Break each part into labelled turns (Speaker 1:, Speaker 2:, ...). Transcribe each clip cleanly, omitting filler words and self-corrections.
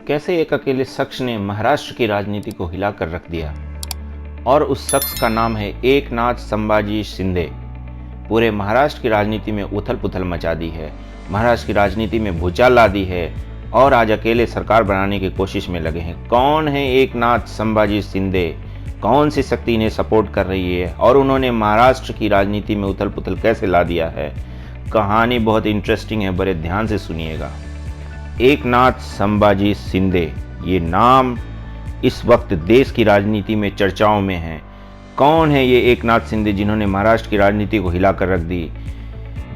Speaker 1: कैसे एक अकेले शख्स ने महाराष्ट्र की राजनीति को हिलाकर रख दिया और उस शख्स का नाम है एकनाथ संभाजी शिंदे। पूरे महाराष्ट्र की राजनीति में उथल पुथल मचा दी है, महाराष्ट्र की राजनीति में भूचाल ला दी है और आज अकेले सरकार बनाने की कोशिश में लगे हैं। कौन है एकनाथ संभाजी शिंदे, कौन सी शक्ति इन्हें सपोर्ट कर रही है और उन्होंने महाराष्ट्र की राजनीति में उथल पुथल कैसे ला दिया है। कहानी बहुत इंटरेस्टिंग है, बड़े ध्यान से सुनिएगा। एकनाथ संभाजी शिंदे, ये नाम इस वक्त देश की राजनीति में चर्चाओं में है। कौन है ये एकनाथ शिंदे जिन्होंने महाराष्ट्र की राजनीति को हिलाकर रख दी।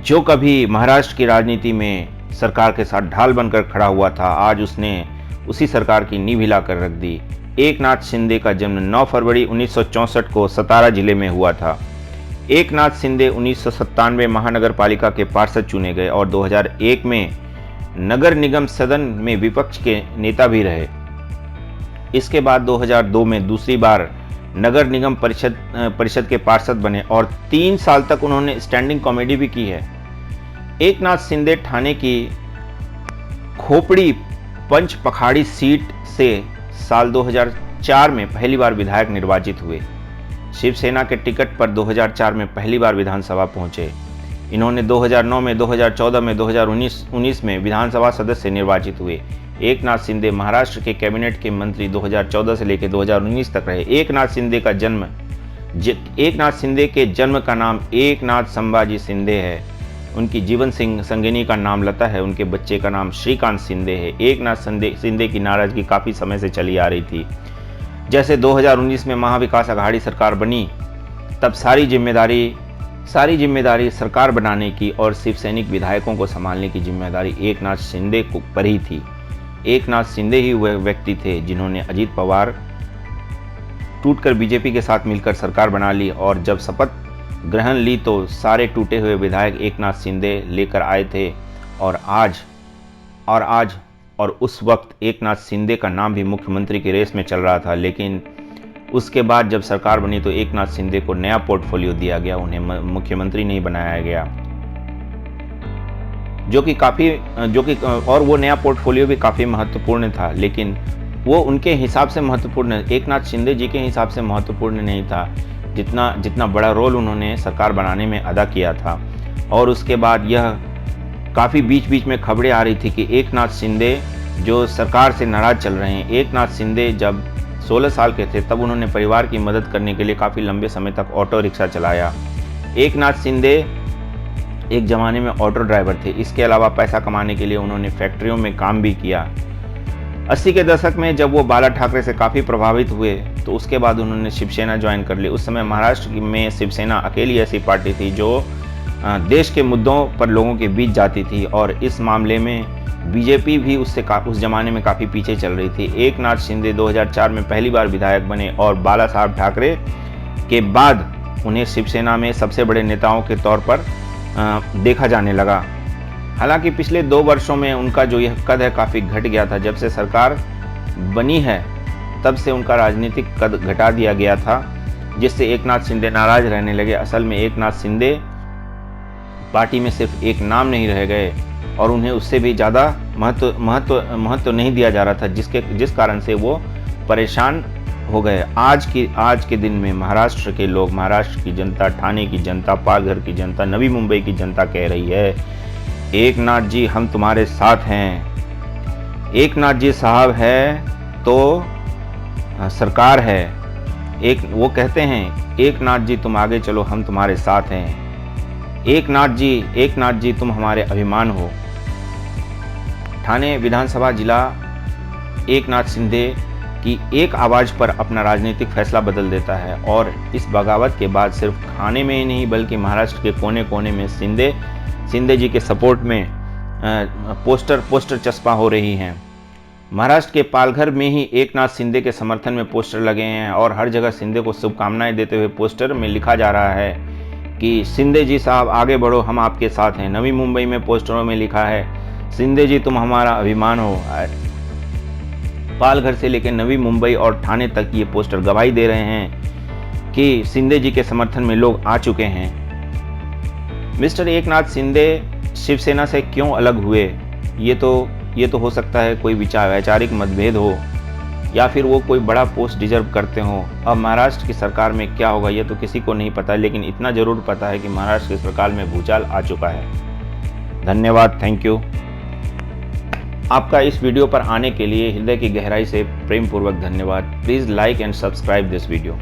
Speaker 1: जो कभी महाराष्ट्र की राजनीति में सरकार के साथ ढाल बनकर खड़ा हुआ था, आज उसने उसी सरकार की नींव हिलाकर रख दी। एकनाथ शिंदे का जन्म 9 फरवरी 1964 को सतारा जिले में हुआ था। एकनाथ शिंदे 1997 महानगर पालिका के पार्षद चुने गए और 2001 में नगर निगम सदन में विपक्ष के नेता भी रहे। इसके बाद 2002 में दूसरी बार नगर निगम परिषद के पार्षद बने और 3 साल तक उन्होंने स्टैंडिंग कॉमेडी भी की है। एकनाथ शिंदे ठाणे की खोपड़ी पंच पखाड़ी सीट से साल 2004 में पहली बार विधायक निर्वाचित हुए। शिवसेना के टिकट पर 2004 में पहली बार विधानसभा पहुंचे। इन्होंने 2009 में, 2014 में, 2019 में विधानसभा सदस्य निर्वाचित हुए। एकनाथ शिंदे महाराष्ट्र के कैबिनेट के मंत्री 2014 से लेकर 2019 तक रहे। एकनाथ शिंदे के जन्म का नाम एकनाथ संभाजी शिंदे है। उनकी जीवन संगिनी का नाम लता है। उनके बच्चे का नाम श्रीकांत शिंदे है। एकनाथ शिंदे की नाराजगी काफ़ी समय से चली आ रही थी। जैसे 2019 में महाविकास आघाड़ी सरकार बनी, तब सारी जिम्मेदारी सरकार बनाने की और शिवसैनिक विधायकों को संभालने की जिम्मेदारी एकनाथ शिंदे को पर ही थी। एकनाथ शिंदे ही वह व्यक्ति थे जिन्होंने अजीत पवार टूटकर बीजेपी के साथ मिलकर सरकार बना ली और जब शपथ ग्रहण ली तो सारे टूटे हुए विधायक एकनाथ शिंदे लेकर आए थे। और उस वक्त एकनाथ शिंदे का नाम भी मुख्यमंत्री की रेस में चल रहा था, लेकिन उसके बाद जब सरकार बनी तो एकनाथ शिंदे को नया पोर्टफोलियो दिया गया, उन्हें मुख्यमंत्री नहीं बनाया गया, और वो नया पोर्टफोलियो भी काफ़ी महत्वपूर्ण था, लेकिन वो उनके हिसाब से महत्वपूर्ण, एकनाथ शिंदे जी के हिसाब से महत्वपूर्ण नहीं था जितना बड़ा रोल उन्होंने सरकार बनाने में अदा किया था। और उसके बाद यह काफ़ी बीच में खबरें आ रही थी कि एकनाथ शिंदे जो सरकार से नाराज चल रहे हैं। एकनाथ शिंदे जब 16 साल के थे तब उन्होंने परिवार की मदद करने के लिए काफ़ी लंबे समय तक ऑटो रिक्शा चलाया। एकनाथ शिंदे एक ज़माने में ऑटो ड्राइवर थे। इसके अलावा पैसा कमाने के लिए उन्होंने फैक्ट्रियों में काम भी किया। 80 के दशक में जब वो बाला ठाकरे से काफ़ी प्रभावित हुए तो उसके बाद उन्होंने शिवसेना ज्वाइन कर ली। उस समय महाराष्ट्र में शिवसेना अकेली ऐसी पार्टी थी जो देश के मुद्दों पर लोगों के बीच जाती थी और इस मामले में बीजेपी भी उस ज़माने में काफ़ी पीछे चल रही थी। एकनाथ शिंदे 2004 में पहली बार विधायक बने और बाला साहब ठाकरे के बाद उन्हें शिवसेना में सबसे बड़े नेताओं के तौर पर देखा जाने लगा। हालांकि पिछले 2 वर्षों में उनका जो यह कद है काफ़ी घट गया था। जब से सरकार बनी है तब से उनका राजनीतिक कद घटा दिया गया था, जिससे एकनाथ शिंदे नाराज रहने लगे। असल में एकनाथ शिंदे पार्टी में सिर्फ एक नाम नहीं रह गए और उन्हें उससे भी ज़्यादा महत्व नहीं दिया जा रहा था, जिस कारण से वो परेशान हो गए। आज के दिन में महाराष्ट्र के लोग, महाराष्ट्र की जनता, ठाणे की जनता, पालघर की जनता, नवी मुंबई की जनता कह रही है एकनाथ जी हम तुम्हारे साथ हैं। एकनाथ जी साहब है तो सरकार है। वो कहते हैं एकनाथ जी तुम आगे चलो, हम तुम्हारे साथ हैं। एकनाथ जी तुम हमारे अभिमान हो। ठाणे विधानसभा जिला एकनाथ शिंदे की एक आवाज़ पर अपना राजनीतिक फैसला बदल देता है और इस बगावत के बाद सिर्फ ठाणे में ही नहीं बल्कि महाराष्ट्र के कोने कोने में शिंदे जी के सपोर्ट में पोस्टर चस्पा हो रही हैं। महाराष्ट्र के पालघर में ही एकनाथ शिंदे के समर्थन में पोस्टर लगे हैं और हर जगह शिंदे को शुभकामनाएं देते हुए पोस्टर में लिखा जा रहा है कि शिंदे जी साहब आगे बढ़ो, हम आपके साथ हैं। नवी मुंबई में पोस्टरों में लिखा है शिंदे जी तुम हमारा अभिमान हो। पालघर से लेकर नवी मुंबई और ठाणे तक ये पोस्टर गवाही दे रहे हैं कि शिंदे जी के समर्थन में लोग आ चुके हैं। मिस्टर एकनाथ शिंदे शिवसेना से क्यों अलग हुए, ये तो हो सकता है कोई वैचारिक मतभेद हो या फिर वो कोई बड़ा पोस्ट डिजर्व करते हों। अब महाराष्ट्र की सरकार में क्या होगा ये तो किसी को नहीं पता, लेकिन इतना ज़रूर पता है कि महाराष्ट्र की सरकार में भूचाल आ चुका है। धन्यवाद, थैंक यू। आपका इस वीडियो पर आने के लिए हृदय की गहराई से प्रेम पूर्वक धन्यवाद। Please like and subscribe this video.